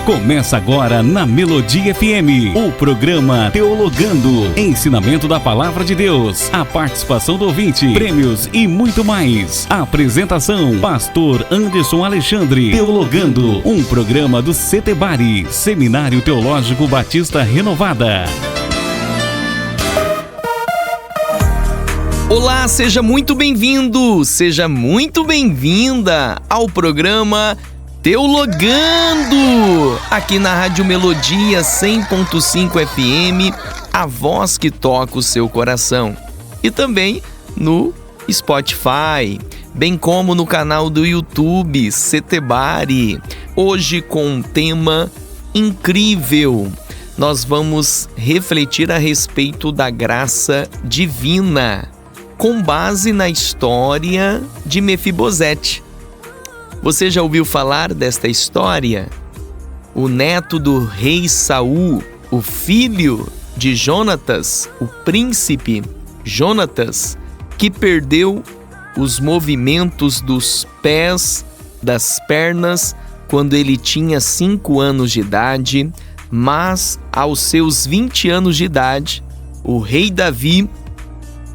Começa agora na Melodia FM, o programa Teologando, ensinamento da Palavra de Deus, a participação do ouvinte, prêmios e muito mais. Apresentação, Pastor Anderson Alexandre. Teologando, um programa do Setebari, Seminário Teológico Batista Renovada. Olá, seja muito bem-vindo, seja muito bem-vinda ao programa Teologando, aqui na Rádio Melodia 100.5 FM, a voz que toca o seu coração. E também no Spotify, bem como no canal do YouTube Setebari. Hoje com um tema incrível, nós vamos refletir a respeito da graça divina, com base na história de Mefibosete. Você já ouviu falar desta história? O neto do rei Saul, o filho de Jonatas, o príncipe Jonatas, que perdeu os movimentos dos pés, das pernas, quando ele tinha 5 anos de idade, mas aos seus 20 anos de idade, o rei Davi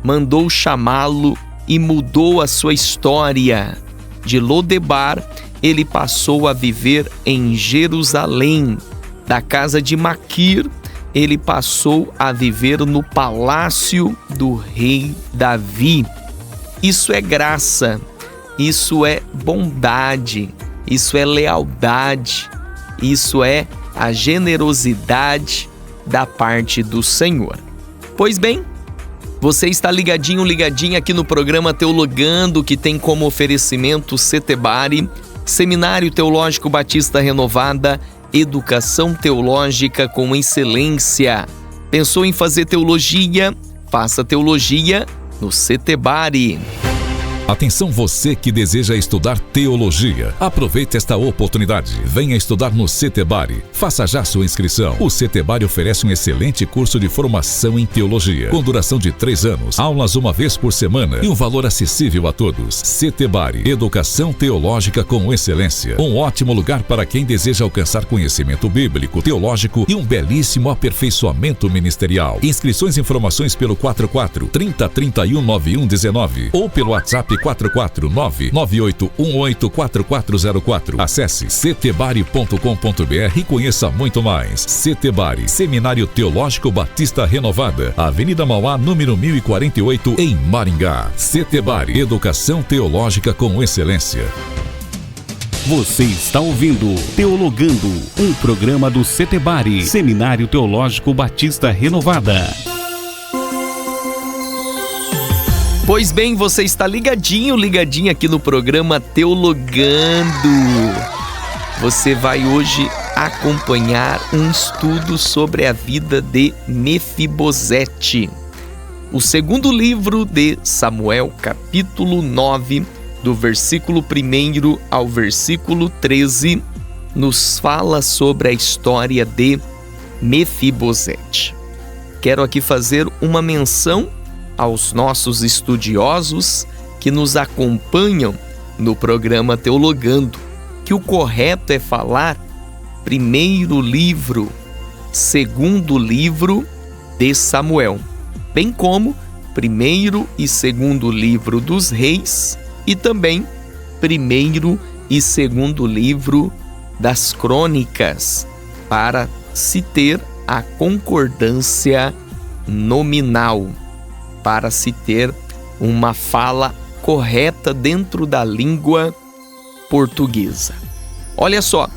mandou chamá-lo e mudou a sua história. De Lodebar, ele passou a viver em Jerusalém. Da casa de Maquir, ele passou a viver no palácio do rei Davi. Isso é graça, isso é bondade, isso é lealdade, isso é a generosidade da parte do Senhor. Pois bem, você está ligadinha aqui no programa Teologando, que tem como oferecimento Setebari, Seminário Teológico Batista Renovada, educação teológica com excelência. Pensou em fazer teologia? Faça teologia no Setebari. Atenção você que deseja estudar teologia. Aproveite esta oportunidade. Venha estudar no Setebari. Faça já sua inscrição. O Setebari oferece um excelente curso de formação em teologia, com duração de 3 anos, aulas uma vez por semana e um valor acessível a todos. Setebari, educação teológica com excelência. Um ótimo lugar para quem deseja alcançar conhecimento bíblico, teológico e um belíssimo aperfeiçoamento ministerial. Inscrições e informações pelo 44 30 31 91 19 ou pelo WhatsApp 449-9818-4404. Acesse setebari.com.br e conheça muito mais. Setebari, Seminário Teológico Batista Renovada, Avenida Mauá, número 1048, em Maringá. Setebari, educação teológica com excelência. Você está ouvindo Teologando, um programa do Setebari, Seminário Teológico Batista Renovada. Pois bem, você está ligadinho aqui no programa Teologando. Você vai hoje acompanhar um estudo sobre a vida de Mefibosete. O segundo livro de Samuel, capítulo 9, do versículo 1 ao versículo 13, nos fala sobre a história de Mefibosete. Quero aqui fazer uma menção aos nossos estudiosos que nos acompanham no programa Teologando, que o correto é falar primeiro livro, segundo livro de Samuel, bem como primeiro e segundo livro dos reis e também primeiro e segundo livro das crônicas, para se ter a concordância nominal, para se ter uma fala correta dentro da língua portuguesa. Olha só,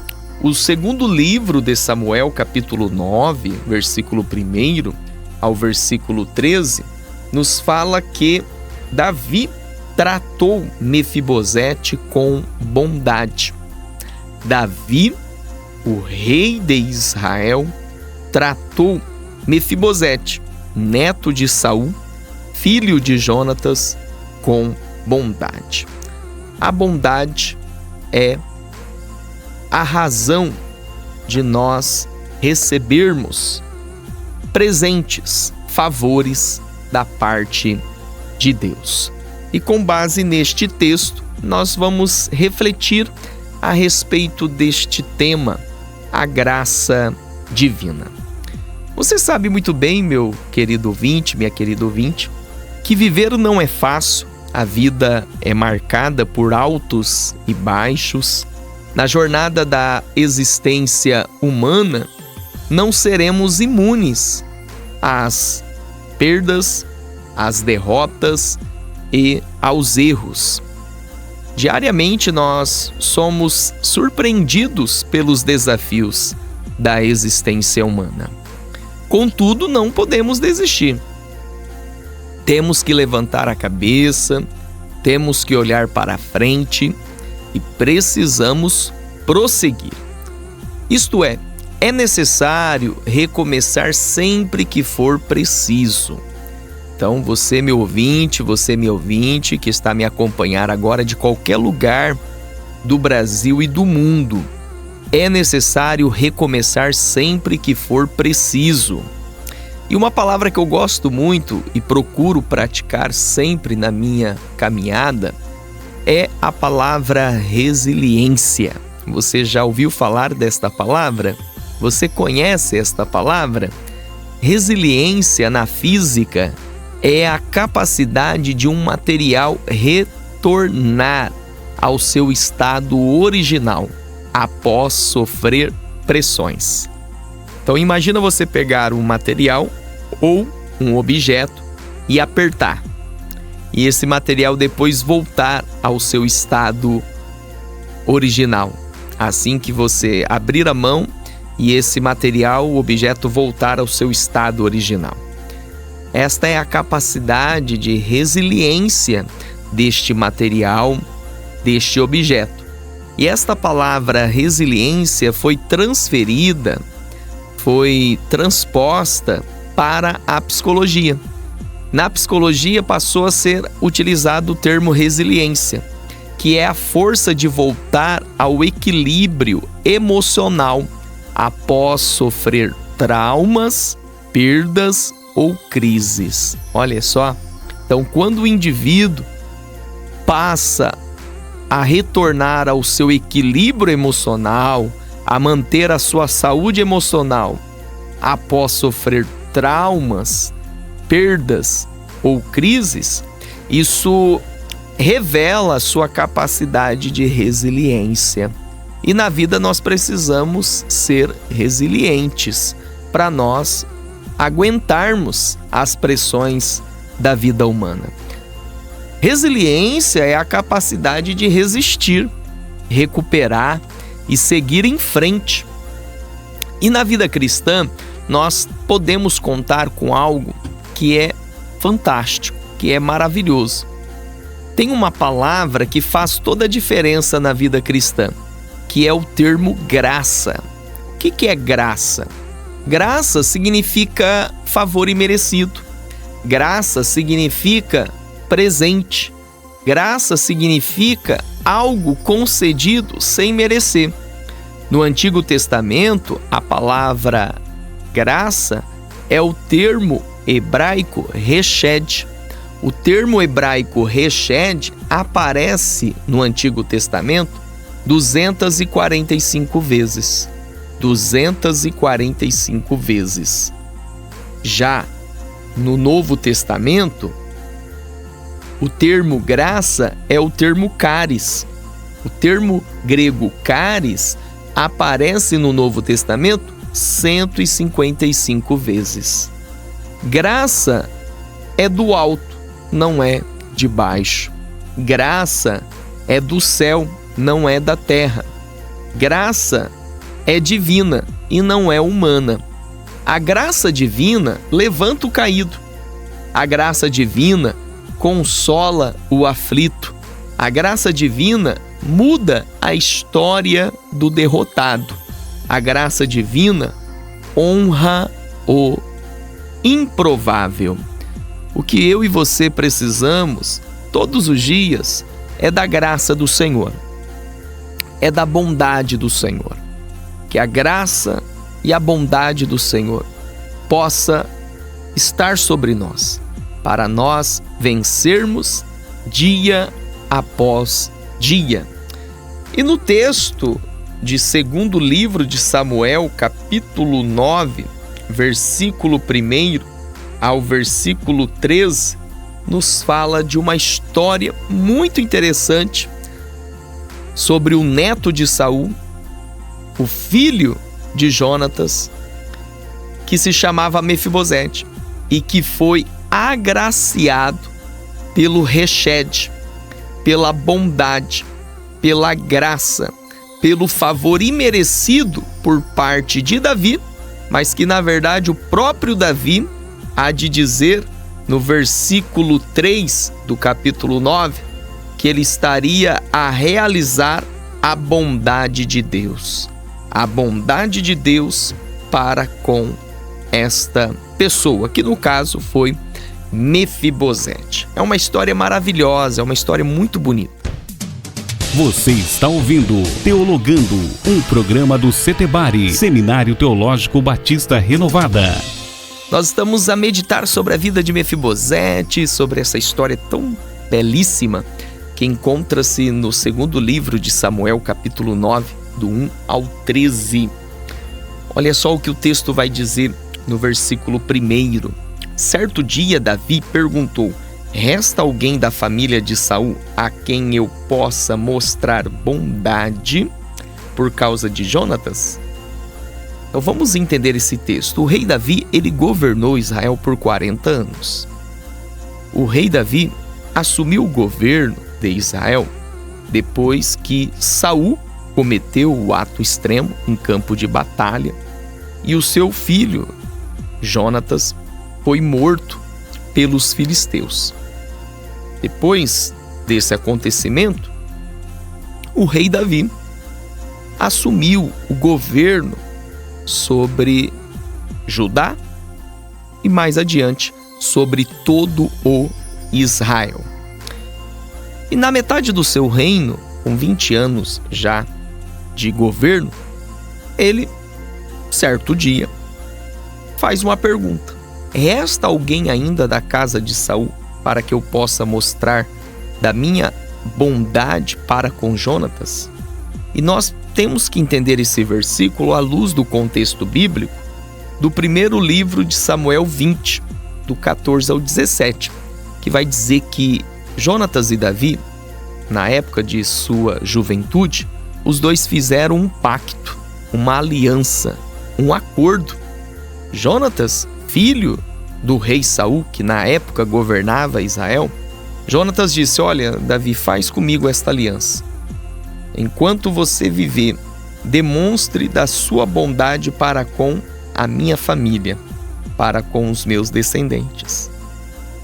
o segundo livro de Samuel, capítulo 9, versículo 1 ao versículo 13, nos fala que Davi tratou Mefibosete com bondade. Davi, o rei de Israel, tratou Mefibosete, neto de Saul, filho de Jonatas, com bondade. A bondade é a razão de nós recebermos presentes, favores da parte de Deus. E com base neste texto, nós vamos refletir a respeito deste tema, a graça divina. Você sabe muito bem, meu querido ouvinte, minha querida ouvinte, que viver não é fácil, a vida é marcada por altos e baixos. Na jornada da existência humana, não seremos imunes às perdas, às derrotas e aos erros. Diariamente nós somos surpreendidos pelos desafios da existência humana. Contudo, não podemos desistir. Temos que levantar a cabeça, temos que olhar para a frente e precisamos prosseguir. Isto é necessário recomeçar sempre que for preciso. Então, você, meu ouvinte, você, minha ouvinte, que está me acompanhando agora de qualquer lugar do Brasil e do mundo, é necessário recomeçar sempre que for preciso. E uma palavra que eu gosto muito e procuro praticar sempre na minha caminhada é a palavra resiliência. Você já ouviu falar desta palavra? Você conhece esta palavra? Resiliência na física é a capacidade de um material retornar ao seu estado original após sofrer pressões. Então imagina você pegar um material ou um objeto e apertar, e esse material depois voltar ao seu estado original. Assim que você abrir a mão e esse material, o objeto, voltar ao seu estado original. Esta é a capacidade de resiliência deste material, deste objeto. E esta palavra resiliência foi transferida, foi transposta para a psicologia. Na psicologia passou a ser utilizado o termo resiliência, que é a força de voltar ao equilíbrio emocional após sofrer traumas, perdas ou crises. Olha só, então quando o indivíduo passa a retornar ao seu equilíbrio emocional, a manter a sua saúde emocional após sofrer traumas, perdas ou crises, isso revela a sua capacidade de resiliência. E na vida nós precisamos ser resilientes para nós aguentarmos as pressões da vida humana. Resiliência é a capacidade de resistir, recuperar e seguir em frente. E na vida cristã, nós podemos contar com algo que é fantástico, que é maravilhoso. Tem uma palavra que faz toda a diferença na vida cristã, que é o termo graça. O que é graça? Graça significa favor imerecido. Graça significa presente. Graça significa algo concedido sem merecer. No Antigo Testamento, a palavra graça é o termo hebraico reshed. O termo hebraico reshed aparece no Antigo Testamento 245 vezes. 245 vezes. Já no Novo Testamento, o termo graça é o termo charis. O termo grego charis aparece no Novo Testamento 155 vezes. Graça é do alto, não é de baixo. Graça é do céu, não é da terra. Graça é divina e não é humana. A graça divina levanta o caído. A graça divina consola o aflito. A graça divina muda a história do derrotado. A graça divina honra o improvável. O que eu e você precisamos todos os dias é da graça do Senhor, é da bondade do Senhor. Que a graça e a bondade do Senhor possa estar sobre nós, para nós vencermos dia após dia. E no texto de segundo livro de Samuel, capítulo 9, versículo 1 ao versículo 13, nos fala de uma história muito interessante sobre o neto de Saul, o filho de Jonatas, que se chamava Mefibosete e que foi agraciado pelo Rechede, pela bondade, pela graça, pelo favor imerecido por parte de Davi, mas que na verdade o próprio Davi há de dizer no versículo 3 do capítulo 9 que ele estaria a realizar a bondade de Deus. A bondade de Deus para com esta pessoa, que no caso foi Mefibosete. É uma história maravilhosa, é uma história muito bonita. Você está ouvindo Teologando, um programa do Setebari, Seminário Teológico Batista Renovada. Nós estamos a meditar sobre a vida de Mefibosete, sobre essa história tão belíssima que encontra-se no segundo livro de Samuel, capítulo 9, do 1 ao 13. Olha só o que o texto vai dizer no versículo 1. Certo dia, Davi perguntou: resta alguém da família de Saul a quem eu possa mostrar bondade por causa de Jonatas? Então vamos entender esse texto. O rei Davi, ele governou Israel por 40 anos. O rei Davi assumiu o governo de Israel depois que Saul cometeu o ato extremo em campo de batalha e o seu filho, Jonatas, foi morto pelos filisteus. Depois desse acontecimento, o rei Davi assumiu o governo sobre Judá e mais adiante sobre todo o Israel. E na metade do seu reino, com 20 anos já de governo, ele, certo dia, faz uma pergunta: resta alguém ainda da casa de Saul para que eu possa mostrar da minha bondade para com Jonatas? E nós temos que entender esse versículo à luz do contexto bíblico do primeiro livro de Samuel 20, do 14 ao 17, que vai dizer que Jonatas e Davi, na época de sua juventude, os dois fizeram um pacto, uma aliança, um acordo. Jonatas, filho do rei Saul, que na época governava Israel, Jonatas disse: olha, Davi, faz comigo esta aliança. Enquanto você viver, demonstre da sua bondade para com a minha família, para com os meus descendentes.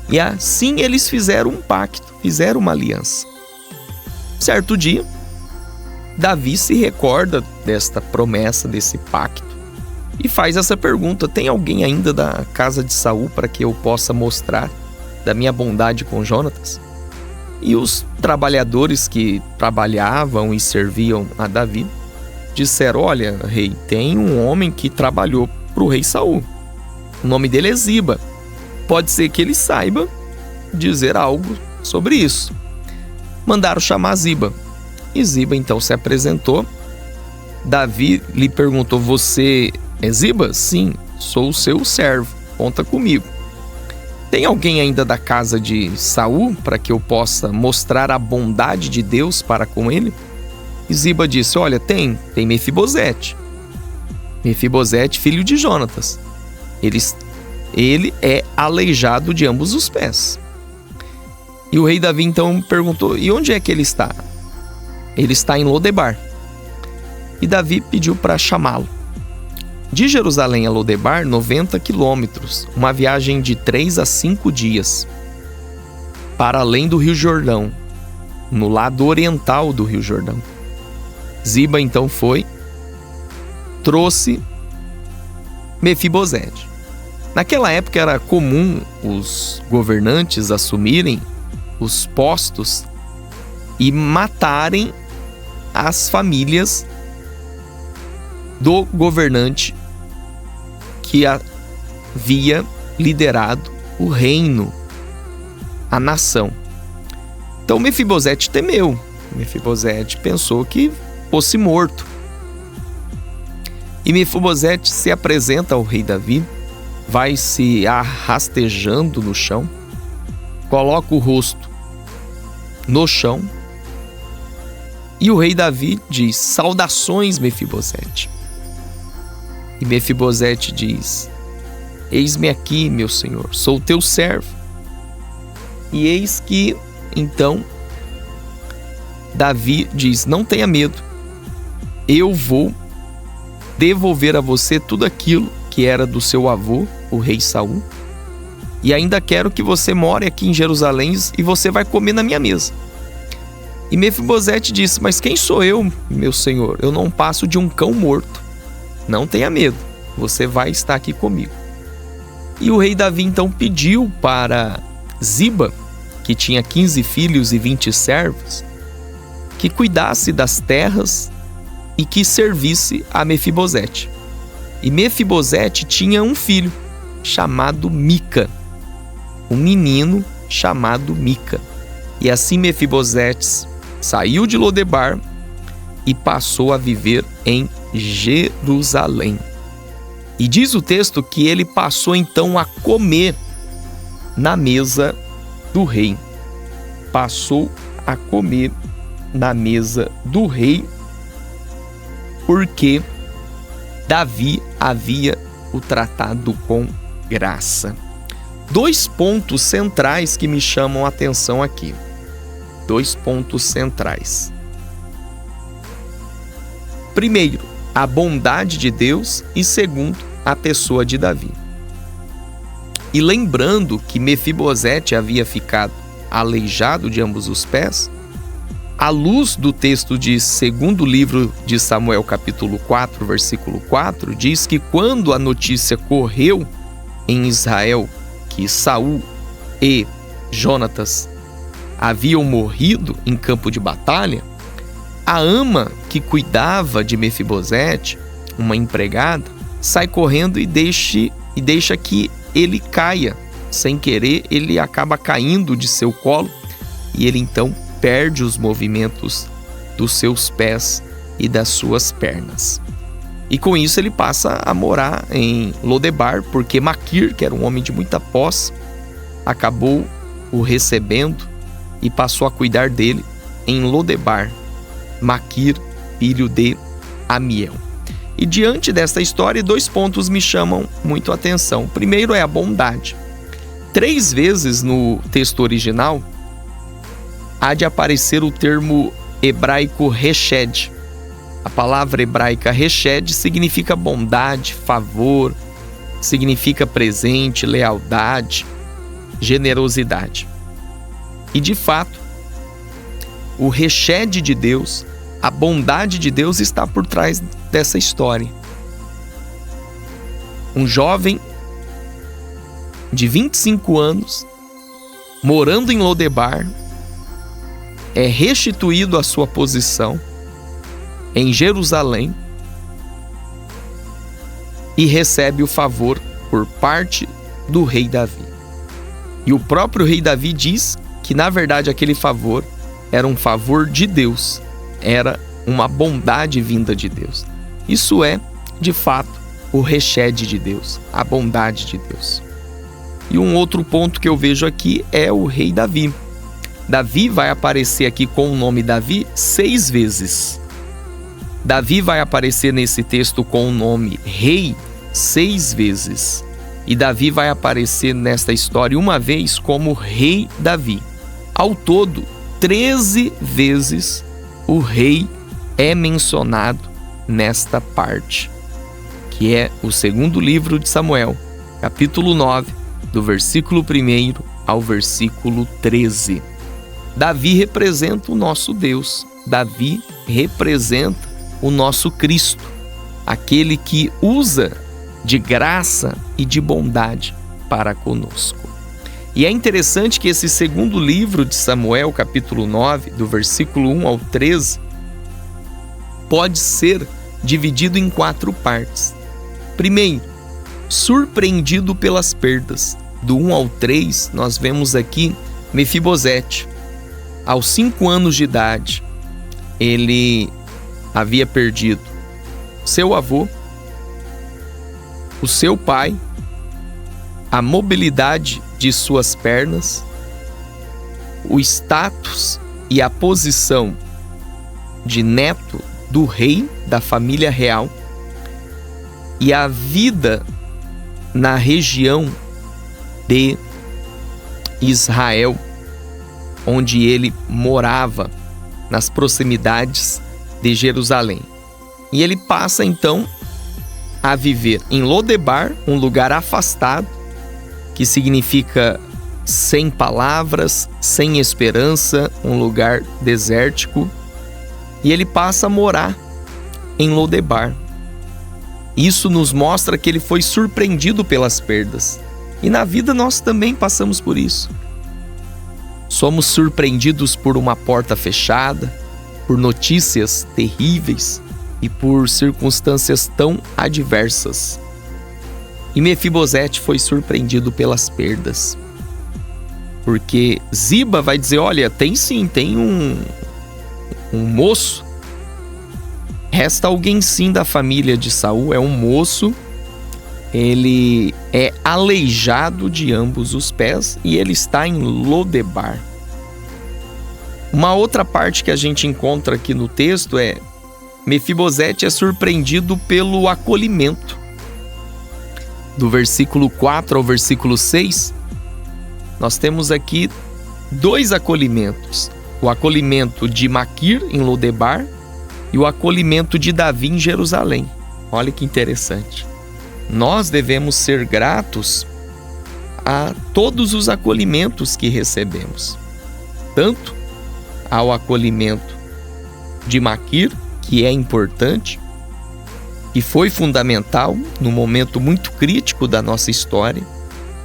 E assim eles fizeram um pacto, fizeram uma aliança. Certo dia, Davi se recorda desta promessa, desse pacto, e faz essa pergunta: tem alguém ainda da casa de Saul para que eu possa mostrar da minha bondade com Jonatas? E os trabalhadores que trabalhavam e serviam a Davi disseram: olha, rei, tem um homem que trabalhou para o rei Saul. O nome dele é Ziba. Pode ser que ele saiba dizer algo sobre isso. Mandaram chamar Ziba. E Ziba então se apresentou. Davi lhe perguntou: você é Ziba? Sim, sou o seu servo, conta comigo. Tem alguém ainda da casa de Saul para que eu possa mostrar a bondade de Deus para com ele? E Ziba disse: olha, tem Mefibosete. Mefibosete, filho de Jonatas. Ele é aleijado de ambos os pés. E o rei Davi então perguntou: e onde é que ele está? Ele está em Lodebar. E Davi pediu para chamá-lo. De Jerusalém a Lodebar, 90 quilômetros, uma viagem de 3 a 5 dias, para além do Rio Jordão, no lado oriental do Rio Jordão. Ziba então trouxe Mefibosete. Naquela época era comum os governantes assumirem os postos e matarem as famílias do governante que havia liderado o reino, a nação. Então Mefibosete temeu. Mefibosete pensou que fosse morto. E Mefibosete se apresenta ao rei Davi, vai se arrastejando no chão, coloca o rosto no chão, e o rei Davi diz: saudações, Mefibosete. E Mefibosete diz: eis-me aqui, meu senhor, sou teu servo. E eis que, então, Davi diz: não tenha medo, eu vou devolver a você tudo aquilo que era do seu avô, o rei Saul, e ainda quero que você more aqui em Jerusalém e você vai comer na minha mesa. E Mefibosete disse: mas quem sou eu, meu senhor? Eu não passo de um cão morto. Não tenha medo, você vai estar aqui comigo. E o rei Davi então pediu para Ziba, que tinha 15 filhos e 20 servos, que cuidasse das terras e que servisse a Mefibosete. E Mefibosete tinha um filho chamado Mica, um menino chamado Mica. E assim Mefibosete saiu de Lodebar e passou a viver em Jerusalém. E diz o texto que ele passou então a comer na mesa do rei. Passou a comer na mesa do rei, porque Davi havia o tratado com graça. 2 pontos centrais que me chamam a atenção aqui. 2 pontos centrais. Primeiro, a bondade de Deus, e segundo, a pessoa de Davi. E lembrando que Mefibosete havia ficado aleijado de ambos os pés, à luz do texto de 2º livro de Samuel, capítulo 4, versículo 4, diz que quando a notícia correu em Israel que Saul e Jonatas haviam morrido em campo de batalha, a ama que cuidava de Mefibosete, uma empregada, sai correndo e deixa que ele caia. Sem querer, ele acaba caindo de seu colo e ele então perde os movimentos dos seus pés e das suas pernas. E com isso ele passa a morar em Lodebar, porque Maquir, que era um homem de muita posse, acabou o recebendo e passou a cuidar dele em Lodebar. Maquir, filho de Amiel. E diante desta história, 2 pontos me chamam muito a atenção. O primeiro é a bondade. 3 vezes no texto original há de aparecer o termo hebraico reshed. A palavra hebraica reshed significa bondade, favor, significa presente, lealdade, generosidade. E de fato, o reshed de Deus, a bondade de Deus está por trás dessa história. Um jovem de 25 anos, morando em Lodebar, é restituído à sua posição em Jerusalém e recebe o favor por parte do rei Davi. E o próprio rei Davi diz que, na verdade, aquele favor era um favor de Deus, era uma bondade vinda de Deus. Isso é, de fato, o reshed de Deus, a bondade de Deus. E um outro ponto que eu vejo aqui é o rei Davi. Davi vai aparecer aqui com o nome Davi 6 vezes. Davi vai aparecer nesse texto com o nome rei 6 vezes. E Davi vai aparecer nesta história uma vez como rei Davi. Ao todo, 13 vezes o rei é mencionado nesta parte, que é o 2º livro de Samuel, capítulo 9, do versículo 1 ao versículo 13. Davi representa o nosso Deus. Davi representa o nosso Cristo, aquele que usa de graça e de bondade para conosco. E é interessante que esse 2º livro de Samuel, capítulo 9, do versículo 1 ao 13, pode ser dividido em 4 partes. Primeiro, surpreendido pelas perdas. Do 1 ao 3, nós vemos aqui Mefibosete. Aos 5 anos de idade, ele havia perdido seu avô o seu pai, a mobilidade de suas pernas, o status e a posição de neto do rei da família real e a vida na região de Israel, onde ele morava, nas proximidades de Jerusalém. E ele passa então a viver em Lodebar, um lugar afastado, que significa sem palavras, sem esperança, um lugar desértico. E ele passa a morar em Lodebar. Isso nos mostra que ele foi surpreendido pelas perdas. E na vida nós também passamos por isso. Somos surpreendidos por uma porta fechada, por notícias terríveis e por circunstâncias tão adversas. E Mefibosete foi surpreendido pelas perdas. Porque Ziba vai dizer, olha, tem um moço. Resta alguém sim da família de Saul, é um moço. Ele é aleijado de ambos os pés e ele está em Lodebar. Uma outra parte que a gente encontra aqui no texto é Mefibosete é surpreendido pelo acolhimento. Do versículo 4 ao versículo 6, nós temos aqui 2 acolhimentos. O acolhimento de Maquir em Lodebar e o acolhimento de Davi em Jerusalém. Olha que interessante. Nós devemos ser gratos a todos os acolhimentos que recebemos. Tanto ao acolhimento de Maquir, que é importante, que foi fundamental num momento muito crítico da nossa história,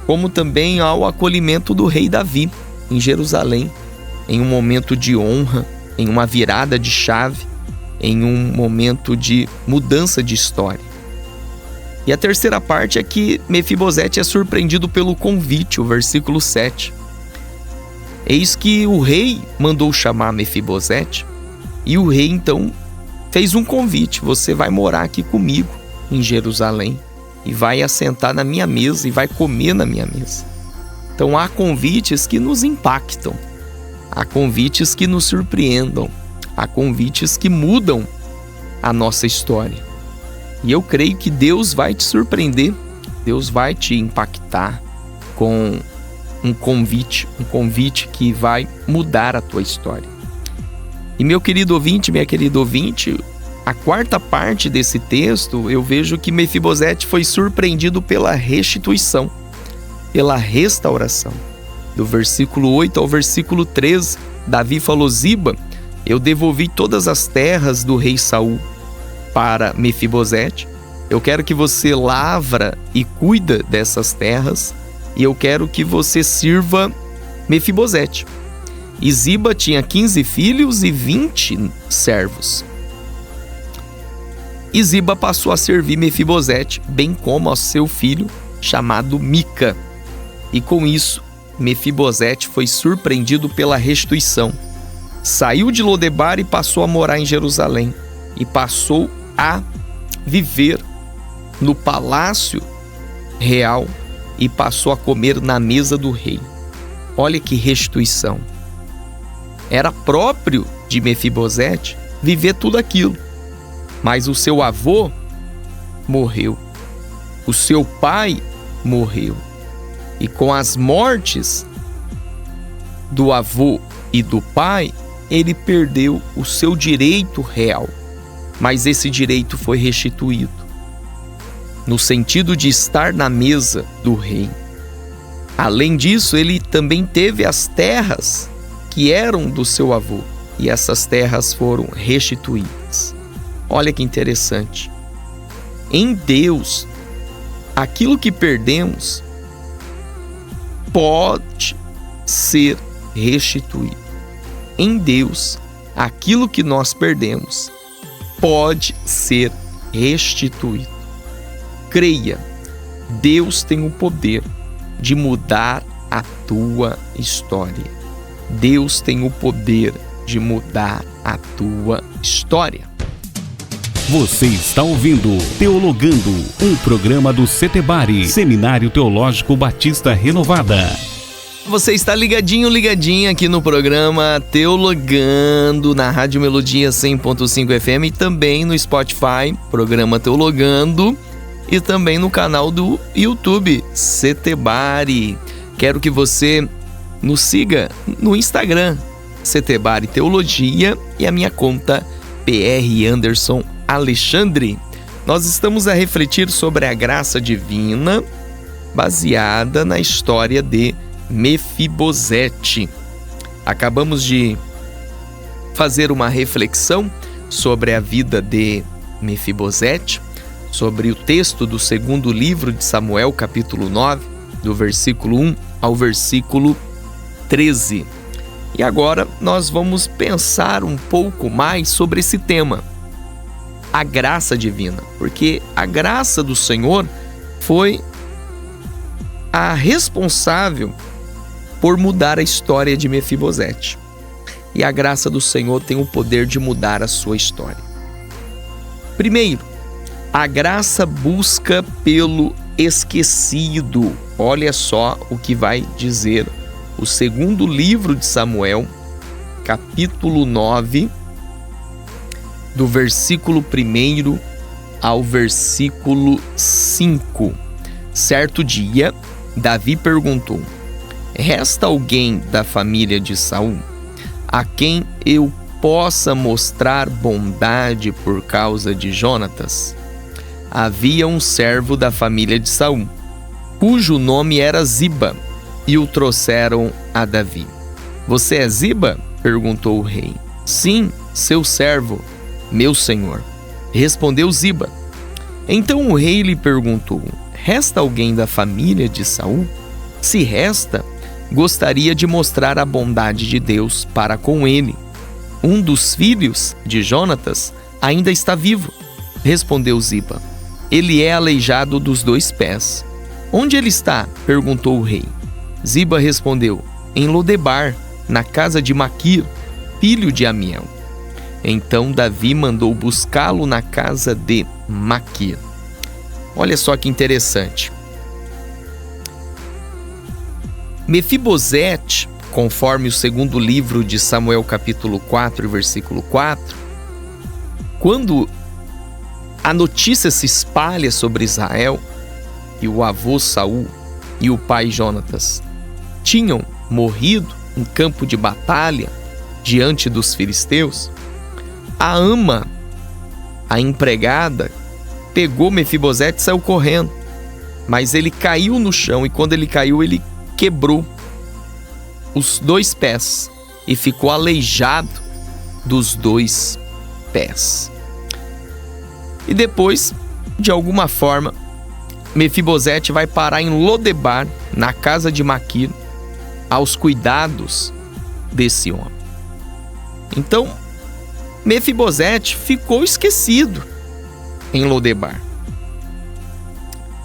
como também ao acolhimento do rei Davi em Jerusalém, em um momento de honra, em uma virada de chave, em um momento de mudança de história. E a terceira parte é que Mefibosete é surpreendido pelo convite, o versículo 7. Eis que o rei mandou chamar Mefibosete e o rei então fez um convite: você vai morar aqui comigo em Jerusalém e vai assentar na minha mesa e vai comer na minha mesa. Então há convites que nos impactam, há convites que nos surpreendam, há convites que mudam a nossa história. E eu creio que Deus vai te surpreender, Deus vai te impactar com um convite que vai mudar a tua história. E meu querido ouvinte, minha querida ouvinte, a quarta parte desse texto, eu vejo que Mefibosete foi surpreendido pela restituição, pela restauração. Do versículo 8 ao versículo 13, Davi falou: Ziba, eu devolvi todas as terras do rei Saul para Mefibosete. Eu quero que você lavra e cuida dessas terras, e eu quero que você sirva Mefibosete. E Ziba tinha 15 filhos e 20 servos. E Ziba passou a servir Mefibosete, bem como ao seu filho, chamado Mica. E com isso, Mefibosete foi surpreendido pela restituição. Saiu de Lodebar e passou a morar em Jerusalém. E passou a viver no palácio real e passou a comer na mesa do rei. Olha que restituição. Era próprio de Mefibosete viver tudo aquilo. Mas o seu avô morreu. O seu pai morreu. E com as mortes do avô e do pai, ele perdeu o seu direito real. Mas esse direito foi restituído, no sentido de estar na mesa do rei. Além disso, ele também teve as terras que eram do seu avô, e essas terras foram restituídas. Olha que interessante. Em Deus, aquilo que perdemos pode ser restituído. Em Deus, aquilo que nós perdemos pode ser restituído. Creia, Deus tem o poder de mudar a tua história. Deus tem o poder de mudar a tua história. Você está ouvindo Teologando, um programa do Setebari, Seminário Teológico Batista Renovada. Você está ligadinho aqui no programa Teologando, na Rádio Melodia 100.5 FM e também no Spotify, programa Teologando, e também no canal do YouTube, Setebari. Quero que você nos siga no Instagram, Setebari Teologia, e a minha conta PR Anderson Alexandre. Nós estamos a refletir sobre a graça divina baseada na história de Mefibosete. Acabamos de fazer uma reflexão sobre a vida de Mefibosete, sobre o texto do segundo livro de Samuel, capítulo 9, do versículo 1 ao versículo 13. E agora nós vamos pensar um pouco mais sobre esse tema, a graça divina, porque a graça do Senhor foi a responsável por mudar a história de Mefibosete. E a graça do Senhor tem o poder de mudar a sua história. Primeiro, a graça busca pelo esquecido. Olha só o que vai dizer o segundo livro de Samuel, capítulo 9, do versículo 1 ao versículo 5. Certo dia, Davi perguntou: resta alguém da família de Saul a quem eu possa mostrar bondade por causa de Jonatas? Havia um servo da família de Saul, cujo nome era Ziba, e o trouxeram a Davi. Você é Ziba? Perguntou o rei. Sim, seu servo, meu senhor, respondeu Ziba. Então o rei lhe perguntou: resta alguém da família de Saul? Se resta, gostaria de mostrar a bondade de Deus para com ele. Um dos filhos de Jonatas ainda está vivo, respondeu Ziba. Ele é aleijado dos 2 pés. Onde ele está? Perguntou o rei. Ziba respondeu: em Lodebar, na casa de Maquir, filho de Amiel. Então Davi mandou buscá-lo na casa de Maquir. Olha só que interessante. Mefibosete, conforme o segundo livro de Samuel, capítulo 4, versículo 4, quando a notícia se espalha sobre Israel e o avô Saul e o pai Jonatas tinham morrido em campo de batalha diante dos filisteus, a ama, a empregada, pegou Mefibosete e saiu correndo, mas ele caiu no chão, e quando ele caiu, ele quebrou os 2 pés e ficou aleijado dos 2 pés. E depois, de alguma forma, Mefibosete vai parar em Lodebar, na casa de Maquir, aos cuidados desse homem. Então, Mefibosete ficou esquecido em Lodebar.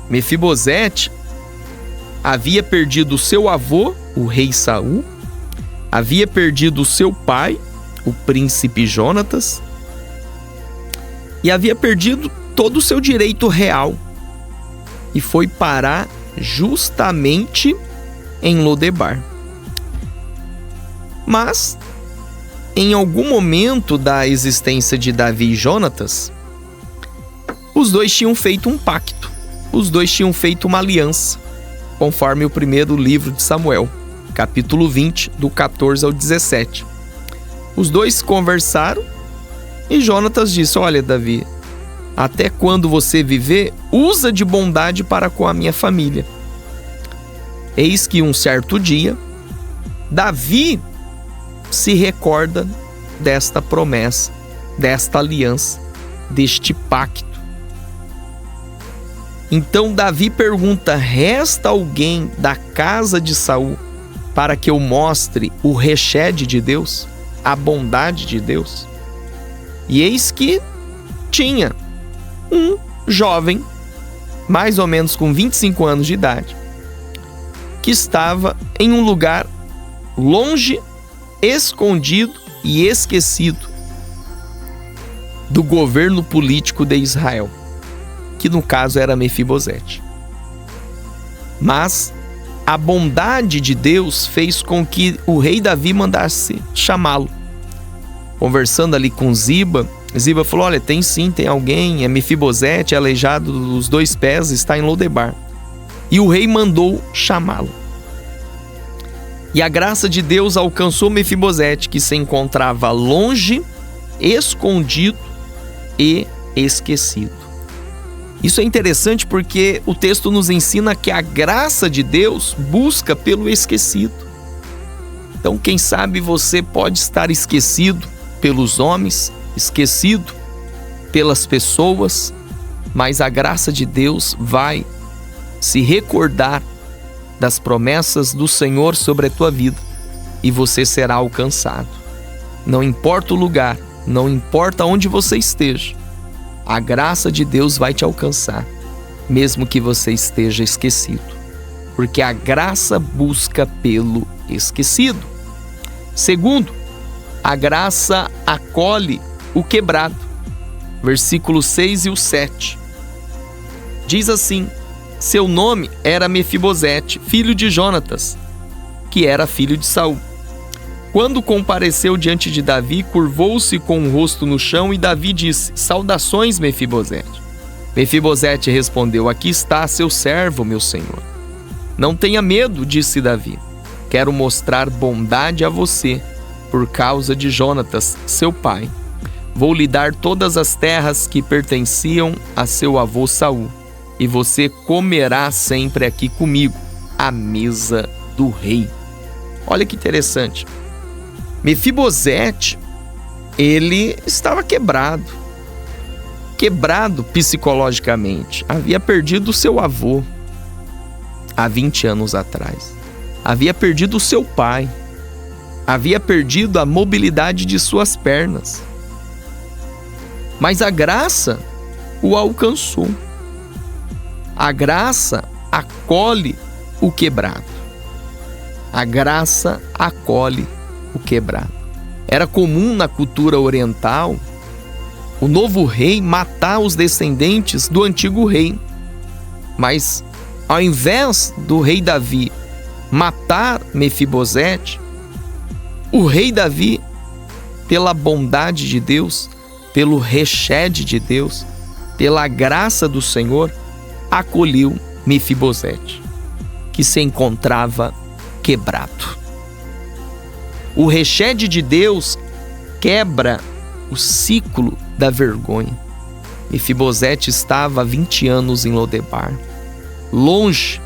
Mefibosete havia perdido o seu avô, o rei Saul, havia perdido o seu pai, o príncipe Jonatas, e havia perdido todo o seu direito real, e foi parar justamente em Lodebar. Mas, em algum momento da existência de Davi e Jonatas, os dois tinham feito um pacto, os dois tinham feito uma aliança, conforme o primeiro livro de Samuel, capítulo 20, do 14 ao 17. Os dois conversaram e Jonatas disse: olha, Davi, até quando você viver, usa de bondade para com a minha família. Eis que um certo dia, Davi se recorda desta promessa, desta aliança, deste pacto. Então Davi pergunta: resta alguém da casa de Saul para que eu mostre o rechede de Deus, a bondade de Deus? E eis que tinha um jovem, mais ou menos com 25 anos de idade, que estava em um lugar longe, escondido e esquecido. do governo político de Israel, que no caso era Mefibosete. Mas a bondade de Deus fez com que o rei Davi mandasse chamá-lo. Conversando ali com Ziba, Ziba falou: olha, tem alguém, é Mefibosete, é aleijado dos 2 pés, está em Lodebar. E o rei mandou chamá-lo. E a graça de Deus alcançou Mefibosete, que se encontrava longe, escondido e esquecido. Isso é interessante porque o texto nos ensina que a graça de Deus busca pelo esquecido. Então, quem sabe você pode estar esquecido pelos homens, esquecido pelas pessoas, mas a graça de Deus vai se recordar das promessas do Senhor sobre a tua vida e você será alcançado. Não importa o lugar, não importa onde você esteja, a graça de Deus vai te alcançar, mesmo que você esteja esquecido, porque a graça busca pelo esquecido. Segundo, a graça acolhe o quebrado. Versículos 6 e 7. Diz assim: seu nome era Mefibosete, filho de Jonatas, que era filho de Saul. Quando compareceu diante de Davi, curvou-se com o rosto no chão e Davi disse: saudações, Mefibosete. Mefibosete respondeu: aqui está seu servo, meu senhor. Não tenha medo, disse Davi. Quero mostrar bondade a você, por causa de Jonatas, seu pai. Vou lhe dar todas as terras que pertenciam a seu avô Saul, e você comerá sempre aqui comigo, à mesa do rei. Olha que interessante. Mefibosete, ele estava quebrado psicologicamente. Havia perdido seu avô há 20 anos atrás. Havia perdido o seu pai. Havia perdido a mobilidade de suas pernas. Mas a graça o alcançou. A graça acolhe o quebrado. A graça acolhe o quebrado. Era comum na cultura oriental o novo rei matar os descendentes do antigo rei. Mas ao invés do rei Davi matar Mefibosete, o rei Davi, pela bondade de Deus, pelo rechede de Deus, pela graça do Senhor, acolheu Mefibosete, que se encontrava quebrado. O rechede de Deus quebra o ciclo da vergonha. Mefibosete estava há 20 anos em Lodebar, longe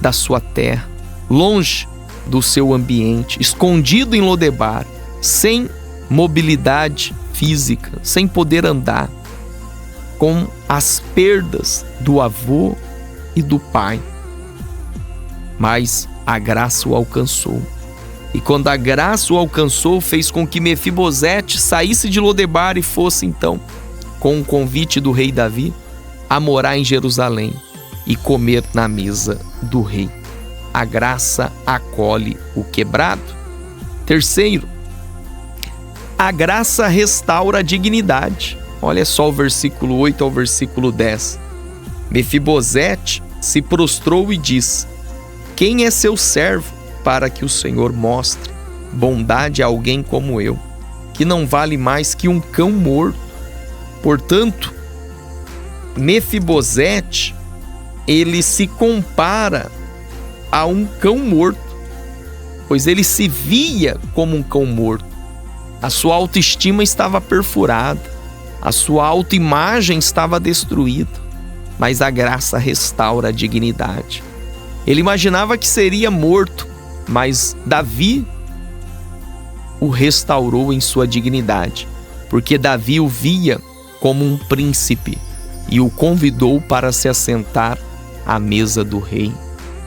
da sua terra, longe do seu ambiente, escondido em Lodebar, sem mobilidade física, sem poder andar, com as perdas do avô e do pai. Mas a graça o alcançou. E quando a graça o alcançou, fez com que Mefibosete saísse de Lodebar e fosse então, com o convite do rei Davi, a morar em Jerusalém e comer na mesa do rei. A graça acolhe o quebrado. Terceiro, a graça restaura a dignidade. Olha só o versículo 8 ao versículo 10. Mefibosete se prostrou e disse: quem é seu servo para que o Senhor mostre bondade a alguém como eu, que não vale mais que um cão morto? Portanto, Mefibosete, ele se compara a um cão morto, pois ele se via como um cão morto. A sua autoestima estava perfurada, a sua autoimagem estava destruída, mas a graça restaura a dignidade. Ele imaginava que seria morto, mas Davi o restaurou em sua dignidade, porque Davi o via como um príncipe e o convidou para se assentar à mesa do rei.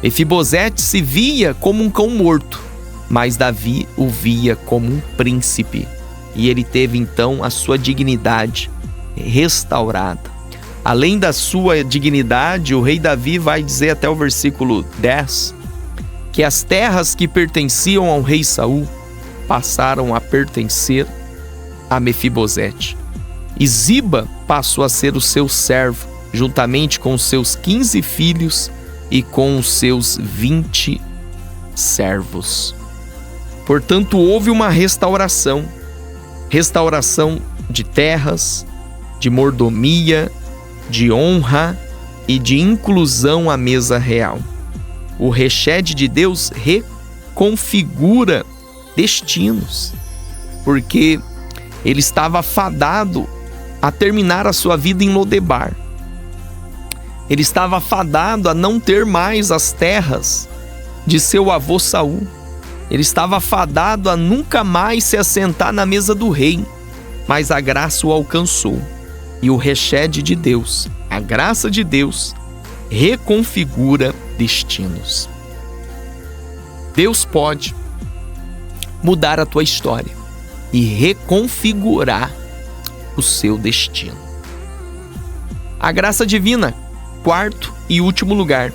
Mefibosete se via como um cão morto, mas Davi o via como um príncipe, e ele teve então a sua dignidade restaurada. Além da sua dignidade, o rei Davi vai dizer até o versículo 10 que as terras que pertenciam ao rei Saul passaram a pertencer a Mefibosete. E Ziba passou a ser o seu servo, juntamente com os seus 15 filhos e com os seus 20 servos. Portanto, houve uma restauração de terras, de mordomia, de honra e de inclusão à mesa real. O Rechede de Deus reconfigura destinos, porque ele estava fadado a terminar a sua vida em Lodebar. Ele estava fadado a não ter mais as terras de seu avô Saul. Ele estava fadado a nunca mais se assentar na mesa do rei, mas a graça o alcançou. E o Rechede de Deus, a graça de Deus, reconfigura destinos. Deus pode mudar a tua história e reconfigurar o seu destino. A graça divina, quarto e último lugar.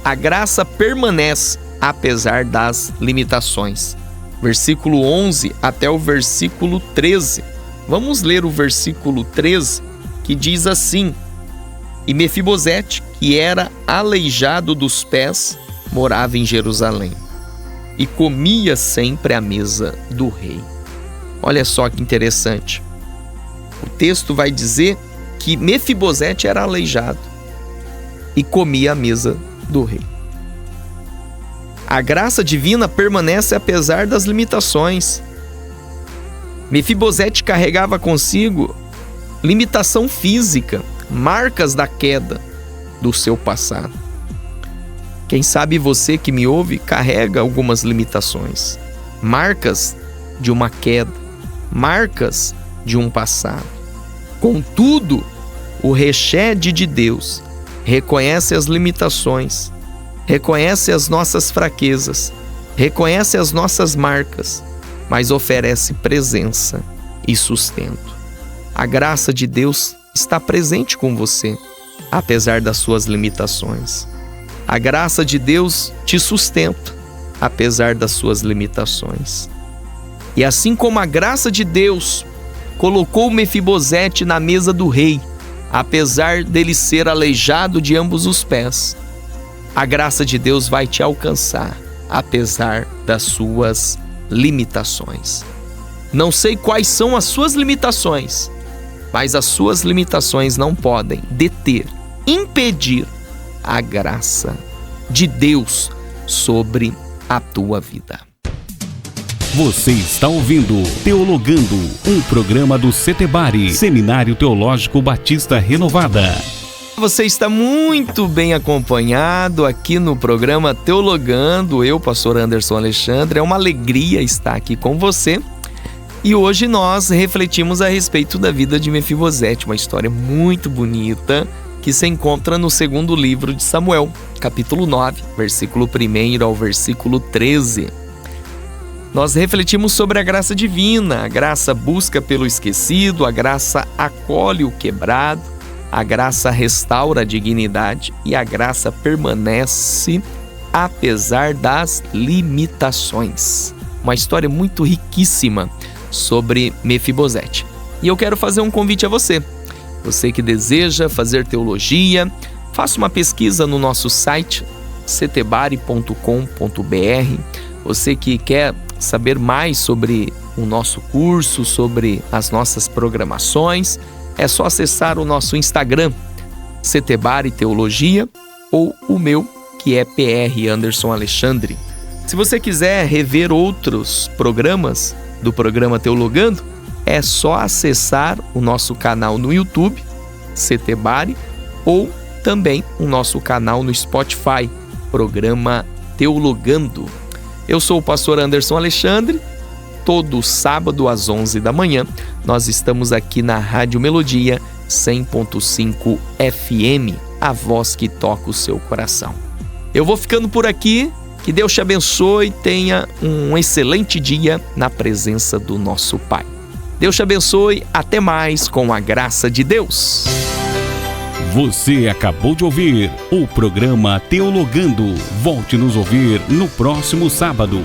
A graça permanece apesar das limitações. Versículo 11 até o versículo 13. Vamos ler o versículo 13, que diz assim: E Mefibosete, que era aleijado dos pés, morava em Jerusalém e comia sempre à mesa do rei. Olha só que interessante. O texto vai dizer que Mefibosete era aleijado e comia à mesa do rei. A graça divina permanece apesar das limitações. Mefibosete carregava consigo limitação física, marcas da queda do seu passado. Quem sabe você que me ouve carrega algumas limitações, marcas de uma queda, marcas de um passado. Contudo, o Rechede de Deus reconhece as limitações, reconhece as nossas fraquezas, reconhece as nossas marcas, mas oferece presença e sustento. A graça de Deus está presente com você, apesar das suas limitações. A graça de Deus te sustenta, apesar das suas limitações. E assim como a graça de Deus colocou Mefibosete na mesa do rei, apesar dele ser aleijado de ambos os pés, a graça de Deus vai te alcançar, apesar das suas limitações. Não sei quais são as suas limitações, mas as suas limitações não podem deter, impedir a graça de Deus sobre a tua vida. Você está ouvindo Teologando, um programa do Setebari, Seminário Teológico Batista Renovada. Você está muito bem acompanhado aqui no programa Teologando. Eu, pastor Anderson Alexandre, é uma alegria estar aqui com você. E hoje nós refletimos a respeito da vida de Mefibosete, uma história muito bonita que se encontra no segundo livro de Samuel, capítulo 9, versículo 1 ao versículo 13. Nós refletimos sobre a graça divina. A graça busca pelo esquecido, a graça acolhe o quebrado, a graça restaura a dignidade e a graça permanece apesar das limitações. Uma história muito riquíssima sobre Mefibosete. E eu quero fazer um convite a você. Você que deseja fazer teologia, faça uma pesquisa no nosso site setebari.com.br. Você que quer saber mais sobre o nosso curso, sobre as nossas programações, é só acessar o nosso Instagram, Setebari Teologia, ou o meu, que é PR Anderson Alexandre. Se você quiser rever outros programas do programa Teologando, é só acessar o nosso canal no YouTube, Setebari, ou também o nosso canal no Spotify, programa Teologando. Eu sou o pastor Anderson Alexandre. Todo sábado às 11 da manhã, nós estamos aqui na Rádio Melodia 100.5 FM, a voz que toca o seu coração. Eu vou ficando por aqui. Que Deus te abençoe e tenha um excelente dia na presença do nosso Pai. Deus te abençoe. Até mais com a graça de Deus. Você acabou de ouvir o programa Teologando. Volte nos ouvir no próximo sábado.